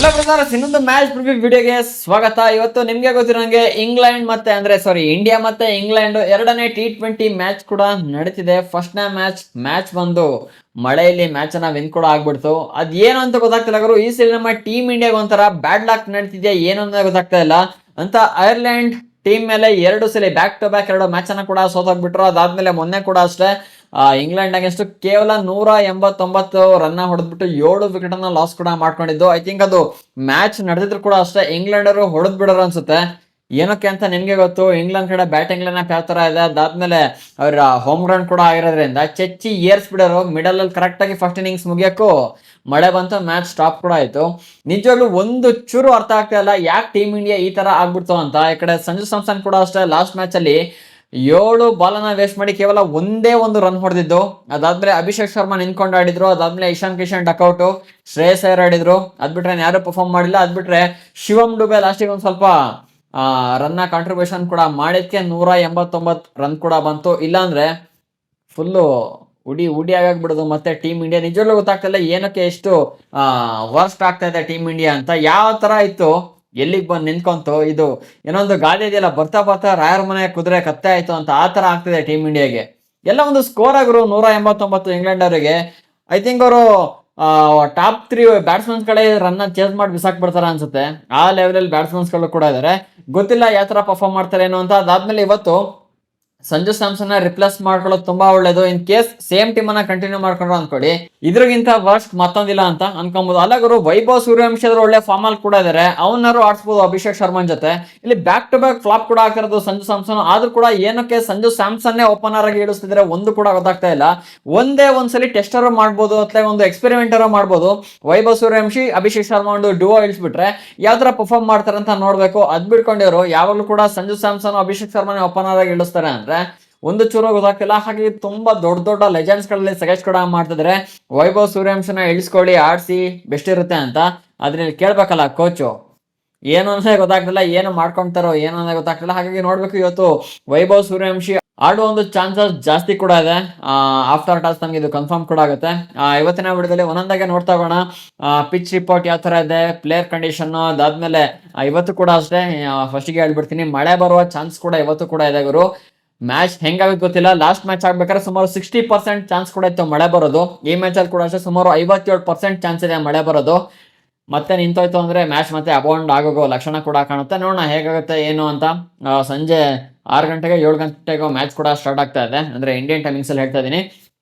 Hello brothers, ಇನ್ನೊಂದು match preview ವಿಡಿಯೋಗೆ ಸ್ವಾಗತ. ಇವತ್ತು ನಿಮ್ಗೆ ಗೊತ್ತಿರೋಂಗೆ ಇಂಗ್ಲೆಂಡ್ ಮತ್ತೆ ಇಂಡಿಯಾ ಮತ್ತೆ ಇಂಗ್ಲೆಂಡ್ ಎರಡನೇ T20 ಮ್ಯಾಚ್ ಕೂಡ ನಡೀತಿದೆ. ಫಸ್ಟ್ನೇ ಮ್ಯಾಚ್ ಬಂದು ಮಳೆಯಲ್ಲಿ ಮ್ಯಾಚ್ ಅನ್ನ ವಿನ್ ಕೂಡ ಆಗ್ಬಿಡ್ತು. ಅದ್ ಏನು ಅಂತ ಗೊತ್ತಾಗ್ತಿಲ್ಲ ಗುರು. ಈ ಸಲ ನಮ್ಮ ಟೀಮ್ ಇಂಡಿಯಾಗ ಒಂಥರ ಬ್ಯಾಡ್ ಲಕ್ ನಡೀತಿದೆ, ಏನು ಅಂತ ಗೊತ್ತಾಗ್ತಾ ಇಲ್ಲ ಅಂತ. ಐರ್ಲೆಂಡ್ ಟೀಮ್ ಮೇಲೆ ಎರಡು ಸಲ ಬ್ಯಾಕ್ ಟು ಬ್ಯಾಕ್ ಎರಡು ಮ್ಯಾಚ್ ಅನ್ನ ಕೂಡ ಸೋತೋಗ್ಬಿಟ್ರು. ಅದಾದ್ಮೇಲೆ ಮೊನ್ನೆ ಕೂಡ ಅಷ್ಟೇ ಇಂಗ್ಲೆಂಡ್ ಅಗೇನ್ಸ್ಟ್ ಕೇವಲ 189 ರನ್ ಹೊಡೆದ್ಬಿಟ್ಟು 7 ವಿಕೆಟ್ ಅನ್ನ ಲಾಸ್ ಕೂಡ ಮಾಡ್ಕೊಂಡಿದ್ದು. ಐ ಥಿಂಕ್ ಅದು ಮ್ಯಾಚ್ ನಡೆದಿದ್ರು ಕೂಡ ಅಷ್ಟೇ ಇಂಗ್ಲೆಂಡರು ಹೊಡೆದ್ ಬಿಡೋರು ಅನ್ಸುತ್ತೆ. ಏನಕ್ಕೆ ಅಂತ ನಿಮ್ಗೆ ಗೊತ್ತು. ಇಂಗ್ಲೆಂಡ್ ಕಡೆ ಬ್ಯಾಟಿಂಗ್ ಲೈನ್ ಯಾವ ತರ ಇದೆ, ಅದಾದ್ಮೇಲೆ ಅವ್ರ ಹೋಮ್ ಗ್ರೌಂಡ್ ಕೂಡ ಆಗಿರೋದ್ರಿಂದ ಚೆಚ್ಚಿ ಏರ್ಸ್ ಬಿಡೋರು. ಮಿಡಲ್ ಅಲ್ಲಿ ಕರೆಕ್ಟ್ ಆಗಿ ಫಸ್ಟ್ ಇನ್ನಿಂಗ್ಸ್ ಮುಗಿಯಕ್ಕೂ ಮಳೆ ಬಂತು, ಮ್ಯಾಚ್ ಸ್ಟಾಪ್ ಕೂಡ ಆಯ್ತು. ನಿಜವಾಗ್ಲೂ ಒಂದು ಚೂರು ಅರ್ಥ ಆಗ್ತಾ ಇಲ್ಲ ಯಾಕೆ ಟೀಮ್ ಇಂಡಿಯಾ ಈ ತರ ಆಗ್ಬಿಡ್ತು ಅಂತ. ಈ ಕಡೆ ಸಂಜು ಸ್ಯಾಮ್ಸನ್ ಕೂಡ ಅಷ್ಟೇ ಲಾಸ್ಟ್ ಮ್ಯಾಚ್ ಅಲ್ಲಿ 7 ಬಾಲನ್ನ ವೇಸ್ಟ್ ಮಾಡಿ ಕೇವಲ ಒಂದೇ ಒಂದು ರನ್ ಹೊಡೆದಿದ್ದು. ಅದಾದ್ಮೇಲೆ ಅಭಿಷೇಕ್ ಶರ್ಮಾ ನಿಂತ್ಕೊಂಡು ಆಡಿದ್ರು. ಅದಾದ್ಮೇಲೆ ಇಶಾನ್ ಕಿಶನ್ ಡಕ್ಔಟ್, ಶ್ರೇಯಸ್ ಅಯ್ಯರ್ ಆಡಿದ್ರು. ಅದ್ಬಿಟ್ರೆ ಯಾರು ಪರ್ಫಾರ್ಮ್ ಮಾಡಿಲ್ಲ. ಅದ್ಬಿಟ್ರೆ ಶಿವಮ್ ಡುಬೆ ಲಾಸ್ಟಿಗೆ ಒಂದ್ ಸ್ವಲ್ಪ ರನ್ನ ಕಾಂಟ್ರಿಬ್ಯೂಷನ್ ಕೂಡ ಮಾಡಿದ್ಕೆ 189 ರನ್ ಕೂಡ ಬಂತು. ಇಲ್ಲಾಂದ್ರೆ ಫುಲ್ಲು ಉಡಿ ಆಗ್ಬಿಡೋದು ಮತ್ತೆ ಟೀಮ್ ಇಂಡಿಯಾ. ನಿಜವಾಗ್ಲೂ ಗೊತ್ತಾಗ್ತಿಲ್ಲ ಏನಕ್ಕೆ ಎಷ್ಟು ವರ್ಸ್ಟ್ ಆಗ್ತಾ ಇದೆ ಟೀಮ್ ಇಂಡಿಯಾ ಅಂತ. ಯಾವ ತರ ಇತ್ತು ಎಲ್ಲಿಗೆ ಬಂದು ನಿಂತ್ಕೊಂತು. ಇದು ಏನೊಂದು ಗಾದೆ ಇದೆಯಲ್ಲ, ಬರ್ತಾ ಬರ್ತಾ ರಾಯರ ಮನೆ ಕುದುರೆ ಕತ್ತೆ ಆಯ್ತು ಅಂತ. ಆ ತರ ಆಗ್ತಿದೆ ಟೀಮ್ ಇಂಡಿಯಾಗೆ. ಎಲ್ಲ ಒಂದು ಸ್ಕೋರ್ ಆಗಿರು 189 ಇಂಗ್ಲೆಂಡ್ ಅವರಿಗೆ. ಐ ಥಿಂಕ್ ಅವರು ಟಾಪ್ 3 ಬ್ಯಾಟ್ಸ್ಮನ್ಸ್ ಕಡೆ ರನ್ನ ಚೇಸ್ ಮಾಡಿ ಬಿಸಾಕ್ ಬಿಡ್ತಾರ ಅನ್ಸುತ್ತೆ. ಆ ಲೆವೆಲ್ ಬ್ಯಾಟ್ಸ್ಮನ್ಸ್ ಗಳು ಕೂಡ ಇದಾರೆ. ಗೊತ್ತಿಲ್ಲ ಯಾವ ತರ ಪರ್ಫಾರ್ಮ್ ಮಾಡ್ತಾರೆ ಏನೋ ಅಂತ. ಅದಾದ್ಮೇಲೆ ಇವತ್ತು ಸಂಜು ಸ್ಯಾಮ್ಸನ್ ರಿಪ್ಲೇಸ್ ಮಾಡ್ಕೊಳ್ಳೋದು ತುಂಬಾ ಒಳ್ಳೇದು. ಇನ್ ಕೇಸ್ ಸೇಮ್ ಟೀಮ್ ಅನ್ನ ಕಂಟಿನ್ಯೂ ಮಾಡ್ಕೊಂಡ್ರು ಅನ್ಕೊಳ್ಳಿ, ಇದ್ರಿಗಿಂತ ವರ್ಸ್ಟ್ ಮತ್ತೊಂದಿಲ್ಲ ಅಂತ ಅನ್ಕೊಬಹುದು. ಅಲ್ಲಗರು ವೈಭವ್ ಸೂರ್ಯವಂಶಿ ಒಳ್ಳೆ ಫಾರ್ಮ್ ಅಲ್ಲಿ ಕೂಡ ಇದಾರೆ, ಅವನಾರು ಆಡ್ಸ್ಬೋದು ಅಭಿಷೇಕ್ ಶರ್ಮನ್ ಜೊತೆ. ಇಲ್ಲಿ ಬ್ಯಾಕ್ ಟು ಬ್ಯಾಕ್ ಫ್ಲಾಪ್ ಕೂಡ ಆಗ್ತಿರೋದು ಸಂಜು ಸ್ಯಾಮ್ಸನ್. ಆದ್ರೂ ಕೂಡ ಏನಕ್ಕೆ ಸಂಜು ಸ್ಯಾಮ್ಸನ್ನೇ ಓಪನರ್ ಆಗಿ ಇಳಿಸ್ತಿದ್ರೆ ಒಂದು ಕೂಡ ಗೊತ್ತಾಗ್ತಾ ಇಲ್ಲ. ಒಂದ್ಸಲಿ ಟೆಸ್ಟರ್ ಮಾಡ್ಬೋದು ಅಥವಾ ಒಂದು ಎಕ್ಸ್ಪೆರಿಮೆಂಟರ್ ಮಾಡ್ಬೋದು. ವೈಭವ್ ಸೂರ್ಯವಂಶಿ ಅಭಿಷೇಕ್ ಶರ್ಮಾ ಒಂದು ಡುವೋ ಇಳಿಸ್ಬಿಟ್ರೆ ಯಾವ ತರ ಪರ್ಫಾರ್ಮ್ ಮಾಡ್ತಾರೆ ಅಂತ ನೋಡ್ಬೇಕು. ಅದ್ ಬಿಟ್ಕೊಂಡಿರೋ ಯಾವಾಗ್ಲೂ ಕೂಡ ಸಂಜು ಸ್ಯಾಮ್ಸನ್ ಅಭಿಷೇಕ್ ಶರ್ಮಾ ಓಪನರ್ ಆಗಿ ಇಳಿಸ್ತಾರೆ ಅಂದ್ರೆ ಒಂದು ಚೂರು ಗೊತ್ತಾಗ್ತಿಲ್ಲ. ಹಾಗೆ ತುಂಬಾ ದೊಡ್ಡ ಲೆಜೆಂಡ್ಸ್ ಗಳಲ್ಲಿ ಸಜೆಸ್ಟ್ ಕೂಡ ಮಾಡ್ತಿದ್ರೆ ವೈಭವ್ ಸೂರ್ಯವಂಶನ ಇಳಿಸ್ಕೊಳ್ಳಿ, ಆಡ್ಸಿ, ಬೆಸ್ಟ್ ಇರುತ್ತೆ ಅಂತ. ಅದ್ರಲ್ಲಿ ಕೇಳ್ಬೇಕಲ್ಲ ಕೋಚು, ಏನು ಅಂತ ಗೊತ್ತಾಗ್ತಿಲ್ಲ. ಏನು ಮಾಡ್ಕೊಂತಾರೋ ಏನೋ ಅಂತ ಗೊತ್ತಾಗ್ತಿಲ್ಲ. ಹಾಗಾಗಿ ನೋಡ್ಬೇಕು ಇವತ್ತು ವೈಭವ್ ಸೂರ್ಯವಂಶಿ ಆಡುವ ಒಂದು ಚಾನ್ಸಸ್ ಜಾಸ್ತಿ ಕೂಡ ಇದೆ. ಆಫ್ಟರ್ ಟಾಸ್ ನಮ್ಗೆ ಇದು ಕನ್ಫರ್ಮ್ ಕೂಡ ಆಗುತ್ತೆ. ಇವತ್ತಿನ ವಿಡಿಯೋದಲ್ಲಿ ಒಂದೊಂದಾಗೆ ನೋಡ್ತಾ ಹೋಗೋಣ. ಪಿಚ್ ರಿಪೋರ್ಟ್ ಯಾವ ತರ ಇದೆ, ಪ್ಲೇಯರ್ ಕಂಡೀಷನ್, ಅದಾದ್ಮೇಲೆ ಇವತ್ತು ಕೂಡ ಅಷ್ಟೇ ಫಸ್ಟ್ಗೆ ಹೇಳ್ಬಿಡ್ತೀನಿ, ಮಳೆ ಬರುವ ಚಾನ್ಸ್ ಕೂಡ ಇವತ್ತು ಕೂಡ ಇದೆ ಗುರು. ಮ್ಯಾಚ್ ಹೆಂಗಾಗುತ್ತೆ ಗೊತ್ತಿಲ್ಲ. ಲಾಸ್ಟ್ ಮ್ಯಾಚ್ ಆಗ್ಬೇಕಾದ್ರೆ ಸುಮಾರು 60% ಚಾನ್ಸ್ ಕೂಡ ಇತ್ತು ಮಳೆ ಬರೋದು. ಈ ಮ್ಯಾಚ್ ಅಲ್ಲಿ ಕೂಡ ಅಷ್ಟೇ ಸುಮಾರು 57% ಚಾನ್ಸ್ ಇದೆ ಮಳೆ ಬರೋದು. ಮತ್ತೆ ನಿಂತೋಯ್ತು ಅಂದ್ರೆ ಮ್ಯಾಚ್ ಮತ್ತೆ ಅಬೌಂಡ್ ಆಗೋಗೋ ಲಕ್ಷಣ ಕೂಡ ಕಾಣುತ್ತೆ. ನೋಡೋಣ ಹೇಗಾಗುತ್ತೆ ಏನು ಅಂತ. ಸಂಜೆ 6 ಗಂಟೆಗೆ 7 ಗಂಟೆಗೆ ಮ್ಯಾಚ್ ಕೂಡ ಸ್ಟಾರ್ಟ್ ಆಗ್ತಾ ಇದೆ, ಅಂದ್ರೆ ಇಂಡಿಯನ್ ಟೈಮಿಂಗ್ಸ್ ಅಲ್ಲಿ ಹೇಳ್ತಾ ಇದೀನಿ.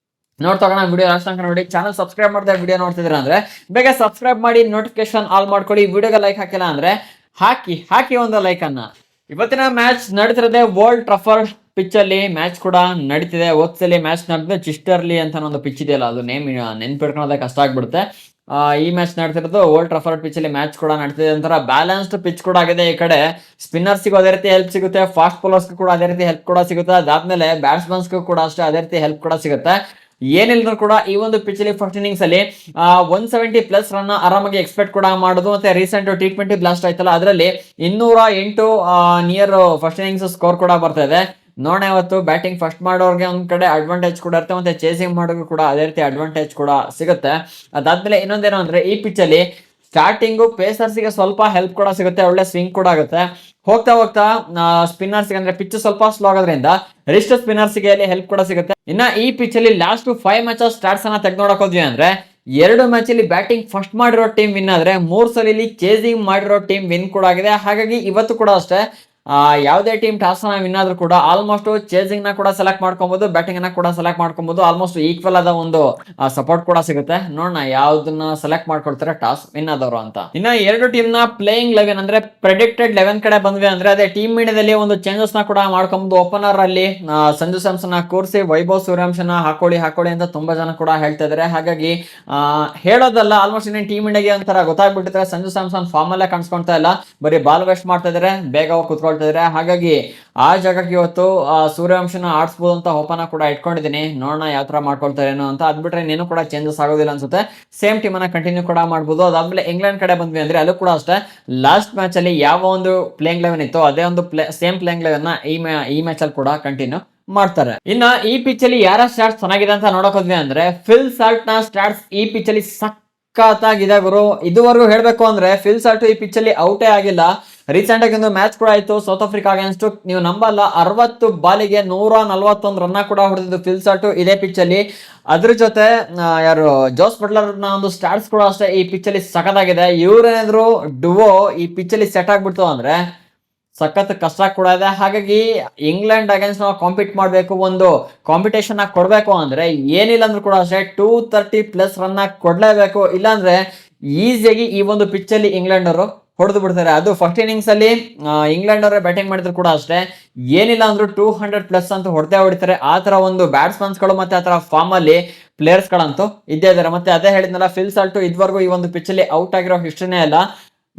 ನೋಡ್ತಾ ವಿಡಿಯೋ ಲಾಸ್ಟ್ ತನಕ ನೋಡಿ. ಚಾನಲ್ ಸಬ್ಸ್ಕ್ರೈಬ್ ಮಾಡಿದ್ರೆ ವಿಡಿಯೋ ನೋಡ್ತಿದ್ದೀರಾ ಅಂದ್ರೆ ಬೇಗ ಸಬ್ಸ್ಕ್ರೈಬ್ ಮಾಡಿ, ನೋಟಿಫಿಕೇಶನ್ ಆಲ್ ಮಾಡ್ಕೊಳ್ಳಿ. ವಿಡಿಯೋಗೆ ಲೈಕ್ ಹಾಕಿಲ್ಲ ಅಂದ್ರೆ ಹಾಕಿ ಒಂದು ಲೈಕ್ ಅನ್ನ. ಇವತ್ತಿನ ಮ್ಯಾಚ್ ನಡೀತಿರೋದೆ ಓಲ್ಡ್ ಟ್ರಾಫರ್ಡ್ ಪಿಚ್ ಅಲ್ಲಿ ಮ್ಯಾಚ್ ಕೂಡ ನಡೀತಿದೆ. ಹೋದ್ಸಲಿ ಮ್ಯಾಚ್ ನಡೆದ ಚಿಸ್ಟರ್ಲಿ ಅಂತ ಒಂದು ಪಿಚ್ ಇದೆಯಲ್ಲ, ಅದು ನೆನ್ಪಿಡ್ಕೊಳ್ಳೋದೇ ಕಷ್ಟ ಆಗ್ಬಿಡುತ್ತೆ. ಈ ಮ್ಯಾಚ್ ನಡ್ತಿರೋದು ಓಲ್ಡ್ ಟ್ರಾಫರ್ಡ್ ಪಿಚ್ ಅಲ್ಲಿ ಮ್ಯಾಚ್ ಕೂಡ ನಡ್ತಿದೆ. ಒಂಥರ ಬ್ಯಾಲೆನ್ಸ್ಡ್ ಪಿಚ್ ಕೂಡ ಆಗಿದೆ. ಈ ಕಡೆ ಸ್ಪಿನ್ನರ್ಸ್ಗೂ ಅದೇ ರೀತಿ ಹೆಲ್ಪ್ ಸಿಗುತ್ತೆ, ಫಾಸ್ಟ್ ಬೌಲರ್ಸ್ಗೂ ಕೂಡ ಅದೇ ರೀತಿ ಹೆಲ್ಪ್ ಕೂಡ ಸಿಗುತ್ತೆ. ಅದಾದ್ಮೇಲೆ ಬ್ಯಾಟ್ಸ್ಮನ್ಸ್ಗೂ ಕೂಡ ಅಷ್ಟೇ ಅದೇ ರೀತಿ ಹೆಲ್ಪ್ ಕೂಡ ಸಿಗುತ್ತೆ. ಏನಿಲ್ಲದ್ರು ಕೂಡ ಈ ಒಂದು ಪಿಚ್ ಅಲ್ಲಿ ಫಸ್ಟ್ ಇನ್ನಿಂಗ್ಸ್ ಅಲ್ಲಿ 170+ ರನ್ ಆರಾಮಾಗಿ ಎಕ್ಸ್ಪೆಕ್ಟ್ ಕೂಡ ಮಾಡೋದು. ಮತ್ತೆ ರೀಸೆಂಟ್ T20 ಬ್ಲಾಸ್ಟ್ ಆಯ್ತಲ್ಲ, ಅದರಲ್ಲಿ 208 ನಿಯರ್ ಫಸ್ಟ್ ಇನ್ನಿಂಗ್ಸ್ ಸ್ಕೋರ್ ಕೂಡ ಬರ್ತಾ ಇದೆ. ನೋಡೋಣ ಇವತ್ತು ಬ್ಯಾಟಿಂಗ್ ಫಸ್ಟ್ ಮಾಡೋರ್ಗೆ ಒಂದ್ ಕಡೆ ಅಡ್ವಾಂಟೇಜ್ ಕೂಡ ಇರುತ್ತೆ, ಮತ್ತೆ ಚೇಸಿಂಗ್ ಮಾಡೋದು ಕೂಡ ಅದೇ ರೀತಿ ಅಡ್ವಾಂಟೇಜ್ ಕೂಡ ಸಿಗುತ್ತೆ. ಅದಾದ್ಮೇಲೆ ಇನ್ನೊಂದೇನು ಅಂದ್ರೆ ಈ ಪಿಚ್ ಅಲ್ಲಿ ಸ್ಟಾರ್ಟಿಂಗು ಪೇಸರ್ಸ್ಗೆ ಸ್ವಲ್ಪ ಹೆಲ್ಪ್ ಕೂಡ ಸಿಗುತ್ತೆ, ಒಳ್ಳೆ ಸ್ವಿಂಗ್ ಕೂಡ ಆಗುತ್ತೆ. ಹೋಗ್ತಾ ಸ್ಪಿನ್ನರ್ಸ್ಗೆ ಅಂದ್ರೆ ಪಿಚ್ ಸ್ವಲ್ಪ ಸ್ಲೋ ಆಗೋದ್ರಿಂದ ರಿಸ್ಟ್ ಸ್ಪಿನ್ನರ್ಸ್ಗೆ ಅಲ್ಲಿ ಹೆಲ್ಪ್ ಕೂಡ ಸಿಗುತ್ತೆ. ಇನ್ನ ಈ ಪಿಚ್ ಅಲ್ಲಿ ಲಾಸ್ಟ್ 5 ಮ್ಯಾಚಸ್ ಸ್ಟಾರ್ಟ್ಸ್ ಅನ್ನ ತೆಗೆದು ನೋಡಕ್ ಹೋದ್ವಿ ಅಂದ್ರೆ 2 ಮ್ಯಾಚ್ ಅಲ್ಲಿ ಬ್ಯಾಟಿಂಗ್ ಫಸ್ಟ್ ಮಾಡಿರೋ ಟೀಮ್ ವಿನ್ ಆದ್ರೆ 3 ಸಲ ಚೇಸಿಂಗ್ ಮಾಡಿರೋ ಟೀಮ್ ವಿನ್ ಕೂಡ ಆಗಿದೆ. ಹಾಗಾಗಿ ಇವತ್ತು ಕೂಡ ಅಷ್ಟೇ ಯಾವುದೇ ಟೀಮ್ ಟಾಸ್ ವಿನ್ ಆದ್ರೂ ಕೂಡ ಆಲ್ಮೋಸ್ಟ್ ಚೇಸಿಂಗ್ ನ ಕೂಡ ಸೆಲೆಕ್ಟ್ ಮಾಡ್ಕೊಬಹುದು, ಬ್ಯಾಟಿಂಗ್ ನ ಕೂಡ ಸೆಲೆಕ್ಟ್ ಮಾಡ್ಕೊಬಹುದು. ಆಲ್ಮೋಸ್ಟ್ ಈಕ್ವಲ್ ಆದ ಒಂದು ಸಪೋರ್ಟ್ ಕೂಡ ಸಿಗುತ್ತೆ. ನೋಡೋಣ ಯಾವ್ದನ್ನ ಸೆಲೆಕ್ಟ್ ಮಾಡ್ಕೊಳ್ತಾರೆ ಟಾಸ್ ವಿನ್ ಆದವರು ಅಂತ. ಇನ್ನ ಎರಡು ಟೀಮ್ ನ ಪ್ಲೇಯಿಂಗ್ 11 ಅಂದ್ರೆ ಪ್ರೆಡಿಕ್ಟೆಡ್ 11 ಕಡೆ ಬಂದ್ವಿ ಅಂದ್ರೆ ಅದೇ ಟೀಮ್ ಇಂಡಿಯಾದಲ್ಲಿ ಒಂದು ಚೇಂಜಸ್ ನ ಕೂಡ ಮಾಡ್ಕೊಬಹುದು. ಓಪನರ್ ಅಲ್ಲಿ ಸಂಜು ಸ್ಯಾಮ್ಸನ್ ಕೂರಿಸಿ ವೈಭವ್ ಸೂರ್ಯವಂಶನ ಹಾಕೊಳ್ಳಿ ಅಂತ ತುಂಬಾ ಜನ ಕೂಡ ಹೇಳ್ತಾ ಇದಾರೆ. ಹಾಗಾಗಿ ಹೇಳೋದಲ್ಲ, ಆಲ್ಮೋಸ್ಟ್ ಇನ್ನೇನು ಟೀಮ್ ಇಂಡಿಯಾಗೆ ಒಂಥರ ಗೊತ್ತಾಗ್ಬಿಟ್ಟಿದ್ರೆ ಸಂಜು ಸ್ಯಾಮ್ಸನ್ ಫಾರ್ಮ್ ಅಲ್ಲೇ ಕಾಣಿಸ್ಕೊಳ್ತಾ ಇಲ್ಲ, ಬರೀ ಬಾಲ್ ವೇಸ್ಟ್ ಮಾಡ್ತಾ ಇದಾರೆ, ಬೇಗ ಕುತ್ಕೊಳ್ತಾ ಇದಾರೆ. ಹಾಗಾಗಿ ಆ ಜಾಗಕ್ಕೆ ಇವತ್ತು ಸೂರ್ಯವಂಶನ ಆಡ್ಸ್ಬೋದು ಅಂತ ಓಪನ್ ಕೂಡ ಇಟ್ಕೊಂಡಿದ್ದೀನಿ. ನೋಡೋಣ ಯಾವ ತರ ಮಾಡ್ಕೊಳ್ತಾರೆ ಏನೋ ಅಂತ. ಅದ್ಬಿಟ್ರೆ ಇನ್ನೇನು ಕೂಡ ಚೇಂಜಸ್ ಆಗೋದಿಲ್ಲ ಅನ್ಸುತ್ತೆ. ಸೇಮ್ ಟೀಮ್ ಅನ್ನ ಕಂಟಿನ್ಯೂ ಕೂಡ ಮಾಡ್ಬೋದು. ಅದಾದ್ಮೇಲೆ ಇಂಗ್ಲೆಂಡ್ ಕಡೆ ಬಂದ್ವಿ ಅಂದ್ರೆ ಅಲ್ಲೂ ಕೂಡ ಅಷ್ಟೇ ಲಾಸ್ಟ್ ಮ್ಯಾಚ್ ಅಲ್ಲಿ ಯಾವ ಒಂದು ಪ್ಲೇಯಿಂಗ್ 11 ಇತ್ತು ಅದೇ ಒಂದು ಸೇಮ್ ಪ್ಲೇಯಿಂಗ್ 11 ಈ ಮ್ಯಾಚ್ ಅಲ್ಲಿ ಕೂಡ ಕಂಟಿನ್ಯೂ ಮಾಡ್ತಾರೆ. ಇನ್ನ ಈ ಪಿಚ್ ಅಲ್ಲಿ ಯಾರ ಸ್ಟಾರ್ಟ್ಸ್ ಚೆನ್ನಾಗಿದೆ ಅಂತ ನೋಡಕ್ ಹೋದ್ವಿ ಅಂದ್ರೆ ಫಿಲ್ ಸಾಲ್ಟ್ ನ ಸ್ಟಾರ್ಟ್ಸ್ ಈ ಪಿಚ್ ಅಲ್ಲಿ ಸಖತ್ತಾಗಿದೆ ಗುರು. ಇದುವರೆಗೂ ಹೇಳ್ಬೇಕು ಅಂದ್ರೆ ಫಿಲ್ ಸಾಲ್ಟ್ ಈ ಪಿಚ್ ಅಲ್ಲಿ ಔಟೇ ಆಗಿಲ್ಲ. ರೀಸೆಂಟ್ ಆಗಿ ಒಂದು ಮ್ಯಾಚ್ ಕೂಡ ಆಯ್ತು ಸೌತ್ ಆಫ್ರಿಕಾ ಅಗೇನ್ಸ್ಟ್. ನೀವು ನಂಬಲ್ಲ, 60 ಬಾಲಿಗೆ 141 ರನ್ನ ಕೂಡ ಹೊಡೆದಿದ್ದು ಫಿಲ್ ಸಾಲ್ಟ್ ಇದೇ ಪಿಚ್ ಅಲ್ಲಿ. ಅದ್ರ ಜೊತೆ ಯಾರು ಜೋಸ್ ಬಟ್ಲರ್ ನ ಒಂದು ಸ್ಟಾಟ್ಸ್ ಕೂಡ ಅಷ್ಟೇ ಈ ಪಿಚ್ ಅಲ್ಲಿ ಸಖತ್ತಾಗಿದೆ. ಇವ್ರೇನಾದ್ರು ಡುವೋ ಈ ಪಿಚ್ ಅಲ್ಲಿ ಸೆಟ್ ಆಗ್ಬಿಡ್ತು ಅಂದ್ರೆ ಸಖತ್ ಕಷ್ಟ ಕೂಡ ಇದೆ. ಹಾಗಾಗಿ ಇಂಗ್ಲೆಂಡ್ ಅಗೇನ್ಸ್ಟ್ ನಾವು ಕಾಂಪೀಟ್ ಮಾಡಬೇಕು, ಒಂದು ಕಾಂಪಿಟೇಷನ್ ಕೊಡಬೇಕು ಅಂದ್ರೆ ಏನಿಲ್ಲ ಅಂದ್ರೂ ಕೂಡ ಅಷ್ಟೇ 230+ ರನ್ ಕೊಡ್ಲೇಬೇಕು. ಇಲ್ಲಾಂದ್ರೆ ಈಸಿಯಾಗಿ ಈ ಒಂದು ಪಿಚ್ ಅಲ್ಲಿ ಇಂಗ್ಲೆಂಡ್ ಅವರು ಹೊಡೆದು ಬಿಡ್ತಾರೆ. ಅದು ಫಸ್ಟ್ ಇನ್ನಿಂಗ್ಸ್ ಅಲ್ಲಿ ಇಂಗ್ಲೆಂಡ್ ಅವರೇ ಬ್ಯಾಟಿಂಗ್ ಮಾಡಿದ್ರು ಕೂಡ ಅಷ್ಟೇ ಏನಿಲ್ಲ ಅಂದ್ರೂ 200+ ಅಂತ ಹೊಡಿತಾರೆ. ಆ ತರ ಒಂದು ಬ್ಯಾಟ್ಸ್ಮನ್ಸ್ ಗಳು ಮತ್ತೆ ಆ ತರ ಫಾರ್ಮ್ ಅಲ್ಲಿ ಪ್ಲೇಯರ್ಸ್ ಗಳಂತೂ ಇದ್ದೇ ಇದಾರೆ. ಮತ್ತೆ ಅದೇ ಹೇಳಿದ್ನಲ್ಲ, ಫಿಲ್ ಸಾಲ್ಟ್ ಇದುವರೆಗೂ ಈ ಒಂದು ಪಿಚ್ ಅಲ್ಲಿ ಔಟ್ ಆಗಿರೋ ಹಿಸ್ಟ್ರಿನೇ ಇಲ್ಲ.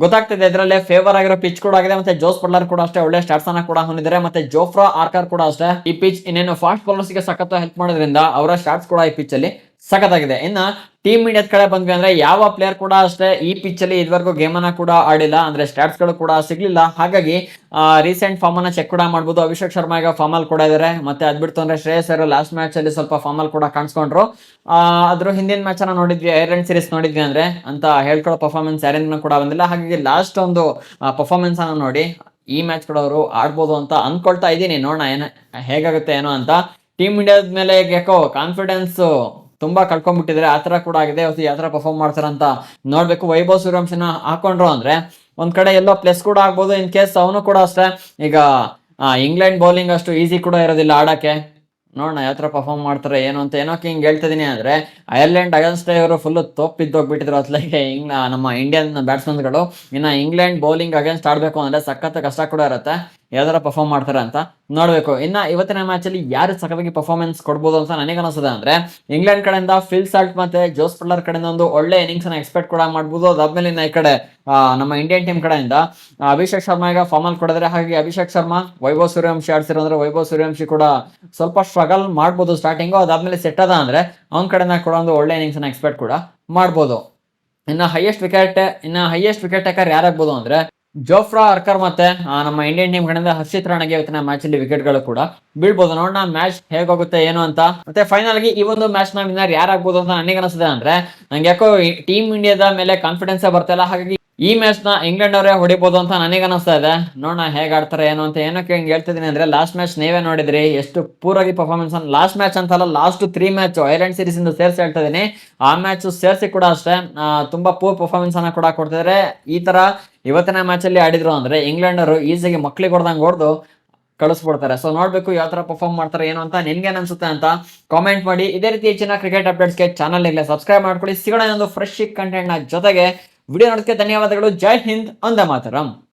ಗೊತ್ತಾಗ್ತಿದೆ ಇದರಲ್ಲೇ ಫೇವರ್ ಆಗಿರೋ ಪಿಚ್ ಕೂಡ ಆಗಿದೆ. ಮತ್ತೆ ಜೋಸ್ ಬಟ್ಲರ್ ಕೂಡ ಅಷ್ಟೇ ಒಳ್ಳೆ ಸ್ಟಾಟ್ಸ್ ಅನ್ನ ಕೂಡ ಹೊಂದಿದ್ದಾರೆ. ಮತ್ತೆ ಜೋಫ್ರಾ ಆರ್ಕರ್ ಕೂಡ ಅಷ್ಟೇ ಈ ಪಿಚ್ ಇನ್ನೇನು ಫಾಸ್ಟ್ ಬೌಲರ್ಸ್ ಗೆ ಸಖತ್ ಹೆಲ್ಪ್ ಮಾಡೋದ್ರಿಂದ ಅವರ ಸ್ಟಾಟ್ಸ್ ಕೂಡ ಈ ಪಿಚ್ ಅಲ್ಲಿ ಸಖತ್ತಾಗಿದೆ. ಇನ್ನ ಟೀಮ್ ಇಂಡಿಯಾದ ಕಡೆ ಬಂದ್ವಿ ಅಂದ್ರೆ ಯಾವ ಪ್ಲೇಯರ್ ಕೂಡ ಅಷ್ಟೇ ಈ ಪಿಚ್ ಅಲ್ಲಿ ಇದುವರೆಗೂ ಗೇಮ್ ಅನ್ನ ಕೂಡ ಆಡಿಲ್ಲ, ಅಂದ್ರೆ ಸ್ಟಾಟ್ಸ್ ಗಳು ಕೂಡ ಸಿಗ್ಲಿಲ್ಲ. ಹಾಗಾಗಿ ರೀಸೆಂಟ್ ಫಾರ್ಮ್ ಅನ್ನ ಚೆಕ್ ಕೂಡ ಮಾಡಬಹುದು. ಅಭಿಷೇಕ್ ಶರ್ಮಾ ಈಗ ಫಾರ್ಮ್ ಅಲ್ಲಿ ಕೂಡ ಇದಾರೆ. ಮತ್ತೆ ಅದ್ಬಿಟ್ಟು ಅಂದ್ರೆ ಶ್ರೇಯಸ್ ಅಯ್ಯರ್ ಲಾಸ್ಟ್ ಮ್ಯಾಚ್ ಅಲ್ಲಿ ಸ್ವಲ್ಪ ಫಾರ್ಮ್ ಅಲ್ಲಿ ಕೂಡ ಕಾಣಿಸ್ಕೊಂಡ್ರು. ಅದ್ರ ಹಿಂದಿನ ಮ್ಯಾಚ್ ಅನ್ನ ನೋಡಿದ್ವಿ, ಐರ್ಲೆಂಡ್ ಸೀರೀಸ್ ನೋಡಿದ್ವಿ ಅಂದ್ರೆ ಅಂತ ಹೇಳ್ಕೊಳ್ಳೋ ಪರ್ಫಾರ್ಮೆನ್ಸ್ ಯಾರಿಂದ ಕೂಡ ಬಂದಿಲ್ಲ. ಹಾಗಾಗಿ ಲಾಸ್ಟ್ ಒಂದು ಪರ್ಫಾರ್ಮೆನ್ಸ್ ಅನ್ನ ನೋಡಿ ಈ ಮ್ಯಾಚ್ ಕೂಡ ಅವರು ಆಡ್ಬೋದು ಅಂತ ಅನ್ಕೊಳ್ತಾ ಇದ್ದೀನಿ. ನೋಡೋಣ ಏನ ಹೇಗಾಗುತ್ತೆ ಏನೋ ಅಂತ. ಟೀಮ್ ಇಂಡಿಯಾದ ಮೇಲೆ ಯಾಕೋ ಕಾನ್ಫಿಡೆನ್ಸ್ ತುಂಬಾ ಕಳ್ಕೊಂಡ್ಬಿಟ್ಟಿದ್ರೆ ಆ ತರ ಕೂಡ ಆಗಿದೆ. ಯಾವ ತರ ಪರ್ಫಾರ್ಮ್ ಮಾಡ್ತಾರೆ ಅಂತ ನೋಡ್ಬೇಕು. ವೈಭವ್ ಸೂರ್ಯವಂಶನ ಹಾಕೊಂಡ್ರು ಅಂದ್ರೆ ಒಂದ್ ಕಡೆ ಎಲ್ಲೋ ಪ್ಲಸ್ ಕೂಡ ಆಗ್ಬೋದು. ಇನ್ ಕೇಸ್ ಅವನು ಕೂಡ ಅಷ್ಟೇ ಈಗ ಇಂಗ್ಲೆಂಡ್ ಬೌಲಿಂಗ್ ಅಷ್ಟು ಈಸಿ ಕೂಡ ಇರೋದಿಲ್ಲ ಆಡಕ್ಕೆ. ನೋಡೋಣ ಯಾವ ತರ ಪರ್ಫಾರ್ಮ್ ಮಾಡ್ತಾರೆ ಏನು ಅಂತ. ಏನೋಕೆ ಹಿಂಗ್ ಹೇಳ್ತಿದೀನಿ ಅಂದ್ರೆ ಐರ್ಲೆಂಡ್ ಅಗೇನ್ಸ್ಟ್ ಇವರು ಫುಲ್ ತೋಪಿದ್ದೋಗ್ಬಿಟ್ಟಿದ್ರು ಅತ್ಲಾಗೆ ನಮ್ಮ ಇಂಡಿಯನ್ ಬ್ಯಾಟ್ಸ್ಮನ್ಸ್ ಗಳು. ಇನ್ನ ಇಂಗ್ಲೆಂಡ್ ಬೌಲಿಂಗ್ ಅಗೇನ್ಸ್ಟ್ ಆಡ್ಬೇಕು ಅಂದ್ರೆ ಸಖತ್ ಕಷ್ಟ ಕೂಡ ಇರುತ್ತೆ. ಯಾವ್ದಾರ ಪರ್ಫಾರ್ಮ್ ಮಾಡ್ತಾರೆ ಅಂತ ನೋಡ್ಬೇಕು. ಇನ್ನ ಇವತ್ತಿನ ಮ್ಯಾಚ್ ಅಲ್ಲಿ ಯಾರು ಸಖತ್ತಾಗಿ ಪರ್ಫಾರ್ಮೆನ್ಸ್ ಕೊಡ್ಬೋದು ಅಂತ ನನಗೆ ಅನಿಸ್ತದೆ ಅಂದ್ರೆ ಇಂಗ್ಲೆಂಡ್ ಕಡೆಯಿಂದ ಫಿಲ್ ಸಾಲ್ಟ್ ಮತ್ತೆ ಜೋಸ್ ಬಟ್ಲರ್ ಕಡೆಯಿಂದ ಒಂದು ಒಳ್ಳೆ ಇನ್ನಿಂಗ್ಸ್ ಅನ್ನ ಎಕ್ಸ್ಪೆಕ್ಟ್ ಕೂಡ ಮಾಡ್ಬೋದು. ಅದಾದ್ಮೇಲೆ ಇನ್ನ ಈ ಕಡೆ ನಮ್ಮ ಇಂಡಿಯನ್ ಟೀಮ್ ಕಡೆಯಿಂದ ಅಭಿಷೇಕ್ ಶರ್ಮಾ ಈಗ ಫಾರ್ಮ್ ಅಲ್ಲಿ ಕೊಡಿದ್ರೆ. ಹಾಗಾಗಿ ಅಭಿಷೇಕ್ ಶರ್ಮಾ, ವೈಭವ್ ಸೂರ್ಯವಂಶಿ ಆಡ್ಸಿರೋದ್ರೆ ವೈಭವ್ ಸೂರ್ಯವಂಶಿ ಕೂಡ ಸ್ವಲ್ಪ ಸ್ಟ್ರಗಲ್ ಮಾಡ್ಬೋದು ಸ್ಟಾರ್ಟಿಂಗು. ಅದಾದ್ಮೇಲೆ ಸೆಟ್ ಅದ ಅಂದ್ರೆ ಅವ್ನ ಕಡೆಯಿಂದ ಕೂಡ ಒಂದು ಒಳ್ಳೆ ಇನ್ನಿಂಗ್ಸ್ ಅನ್ನ ಎಕ್ಸ್ಪೆಕ್ಟ್ ಕೂಡ ಮಾಡ್ಬೋದು. ಇನ್ನ ಹೈಯೆಸ್ಟ್ ವಿಕೆಟ್ ಟೇಕರ್ ಯಾರಾಗ್ಬೋದು ಅಂದ್ರೆ ಜೋಫ್ರಾ ಆರ್ಕರ್ ಮತ್ತೆ ನಮ್ಮ ಇಂಡಿಯನ್ ಟೀಮ್ ಕಡೆಯಿಂದ ಹರ್ಷಿತ್ ರಾಣಾಗೆ ಇವತ್ತಿನ ಮ್ಯಾಚ್ ಅಲ್ಲಿ ವಿಕೆಟ್ ಗಳು ಕೂಡ ಬೀಳ್ಬೋದು. ನೋಡೋಣ ಮ್ಯಾಚ್ ಹೇಗೋಗುತ್ತೆ ಏನು ಅಂತ. ಮತ್ತೆ ಫೈನಲ್ ಆಗಿ ಈ ಒಂದು ಮ್ಯಾಚ್ ನ ವಿನ್ನರ್ ಯಾರಾಗ್ಬೋದು ಅಂತ ನನಗೆ ಅನಿಸ್ತದೆ ಅಂದ್ರೆ ನಂಗೆ ಯಾಕೋ ಟೀಮ್ ಇಂಡಿಯಾದ ಮೇಲೆ ಕಾನ್ಫಿಡೆನ್ಸ್ ಬರ್ತಾ ಇಲ್ಲ. ಹಾಗಾಗಿ ಈ ಮ್ಯಾಚ್ ನ ಇಂಗ್ಲೆಂಡ್ ಅವರೇ ಹೊಡಿಬಹುದು ಅಂತ ನನಗೆ ಅನಿಸ್ತಾ ಇದೆ. ನೋಡೋಣ ಹೇಗ್ ಆಡ್ತಾರೆ ಏನು ಅಂತ. ಏನಕ್ಕೆ ಹಿಂಗ್ ಹೇಳ್ತಿದ್ದೀನಿ ಅಂದ್ರೆ ಲಾಸ್ಟ್ ಮ್ಯಾಚ್ ನೀವೇ ನೋಡಿದ್ರಿ ಎಷ್ಟು ಪೂರಾಗಿ ಪರ್ಫಾರ್ಮೆನ್ಸ್. ಲಾಸ್ಟ್ ಮ್ಯಾಚ್ ಅಂತಲ್ಲ, ಲಾಸ್ಟ್ 3 ಮ್ಯಾಚ್ ಐರ್ಲೆಂಡ್ ಸೀರೀಸ್ ಇಂದ ಸೇರಿಸಿ ಹೇಳ್ತಾ ಇದೀನಿ. ಆ ಮ್ಯಾಚ್ ಸೇರಿಸಿ ಕೂಡ ಅಷ್ಟೇ ತುಂಬಾ ಪೂರ್ ಪರ್ಫಾರ್ಮೆನ್ಸ್ ಅನ್ನ ಕೂಡ ಕೊಡ್ತಿದ್ದಾರೆ. ಈ ತರ ಇವತ್ತಿನ ಮ್ಯಾಚ್ ಅಲ್ಲಿ ಆಡಿದ್ರು ಅಂದ್ರೆ ಇಂಗ್ಲೆಂಡ್ ಅವರು ಈಸಿಯಾಗಿ ಮಕ್ಳಿಗೆ ಹೊಡೆದಂಗೆ ಹೊಡೆದು ಕಳಿಸ್ಬಿಡ್ತಾರೆ. ಸೊ ನೋಡ್ಬೇಕು ಯಾವ ತರ ಪರ್ಫಾರ್ಮ್ ಮಾಡ್ತಾರೆ ಏನು ಅಂತ. ನಿನ್ಗೇನ್ ಅನ್ಸುತ್ತೆ ಅಂತ ಕಾಮೆಂಟ್ ಮಾಡಿ. ಇದೇ ರೀತಿ ಹೆಚ್ಚಿನ ಕ್ರಿಕೆಟ್ ಅಪ್ಡೇಟ್ಸ್ಗೆ ಚಾನಲ್ ಈಗಲೇ ಸಬ್ಸ್ಕ್ರೈಬ್ ಮಾಡ್ಕೊಳ್ಳಿ. ಸಿಗೋಣ ಇನ್ನೊಂದು ಫ್ರೆಶ್ ಕಂಟೆಂಟ್ ನ ಜೊತೆಗೆ. ವಿಡಿಯೋ ನೋಡೋದಕ್ಕೆ ಧನ್ಯವಾದಗಳು. ಜೈ ಹಿಂದ್, ವಂದೇ ಮಾತರಂ.